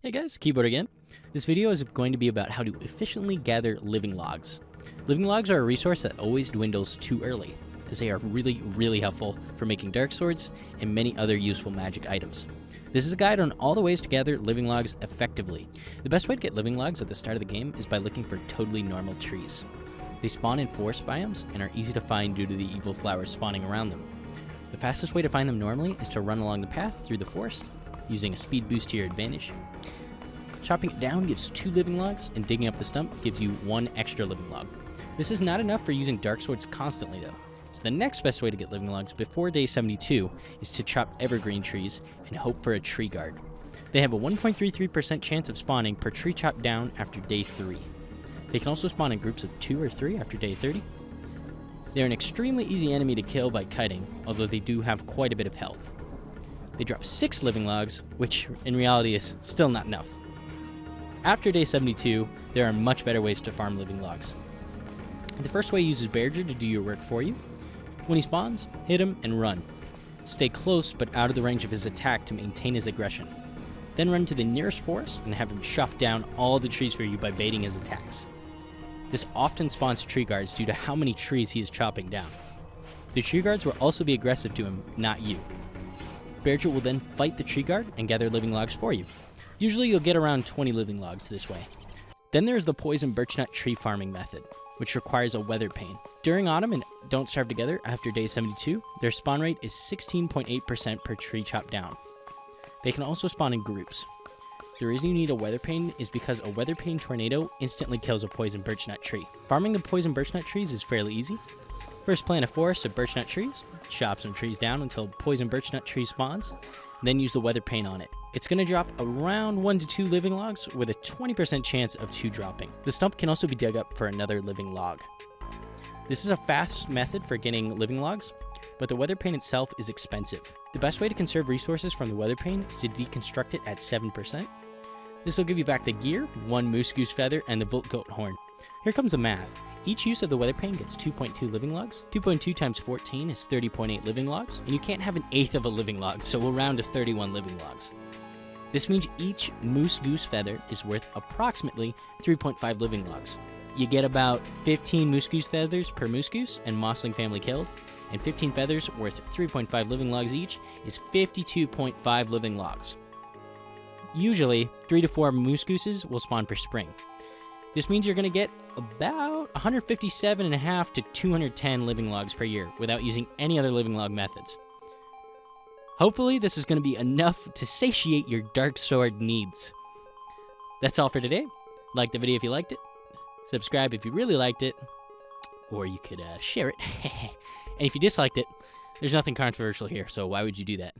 Hey guys, Keyboard again. This video is going to be about how to efficiently gather living logs. Living logs are a resource that always dwindles too early, as they are really helpful for making dark swords and many other useful magic items. This is a guide on all the ways to gather living logs effectively. The best way to get living logs at the start of the game is by looking for totally normal trees. They spawn in forest biomes and are easy to find due to the evil flowers spawning around them. The fastest way to find them normally is to run along the path through the forest, using a speed boost to your advantage. Chopping it down gives 2 living logs, and digging up the stump gives you 1 extra living log. This is not enough for using dark swords constantly though, so the next best way to get living logs before day 72 is to chop evergreen trees and hope for a tree guard. They have a 1.33% chance of spawning per tree chopped down after day 3. They can also spawn in groups of 2 or 3 after day 30. They're an extremely easy enemy to kill by kiting, although they do have quite a bit of health. They drop 6 living logs, which in reality is still not enough. After day 72, there are much better ways to farm living logs. The first way uses Bearger to do your work for you. When he spawns, hit him and run. Stay close but out of the range of his attack to maintain his aggression. Then run to the nearest forest and have him chop down all the trees for you by baiting his attacks. This often spawns Treeguards due to how many trees he is chopping down. The Treeguards will also be aggressive to him, not you. Bearger will then fight the Treeguard and gather living logs for you. Usually you'll get around 20 living logs this way. Then there's the Poison Birchnut tree farming method, which requires a weather pane. During autumn and don't starve together after day 72, their spawn rate is 16.8% per tree chopped down. They can also spawn in groups. The reason you need a weather pane is because a weather pane tornado instantly kills a Poison Birchnut tree. Farming the Poison Birchnut trees is fairly easy. First plant a forest of birchnut trees, chop some trees down until Poison Birchnut tree spawns, then use the weather pane on it. It's going to drop around 1 to 2 living logs with a 20% chance of 2 dropping. The stump can also be dug up for another living log. This is a fast method for getting living logs, but the weather pane itself is expensive. The best way to conserve resources from the weather pane is to deconstruct it at 7%. This will give you back the gear, 1 moose goose feather, and the volt goat horn. Here comes the math. Each use of the weather pane gets 2.2 living logs. 2.2 times 14 is 30.8 living logs, and you can't have an eighth of a living log, so we'll round to 31 living logs. This means each moose goose feather is worth approximately 3.5 living logs. You get about 15 moose goose feathers per moose goose and mossling family killed, and 15 feathers worth 3.5 living logs each is 52.5 living logs. Usually, 3 to 4 moose gooses will spawn per spring. This means you're going to get about 157.5 to 210 living logs per year without using any other living log methods. Hopefully this is going to be enough to satiate your dark sword needs. That's all for today. Like the video if you liked it, subscribe if you really liked it, or you could share it. And if you disliked it, there's nothing controversial here, so why would you do that?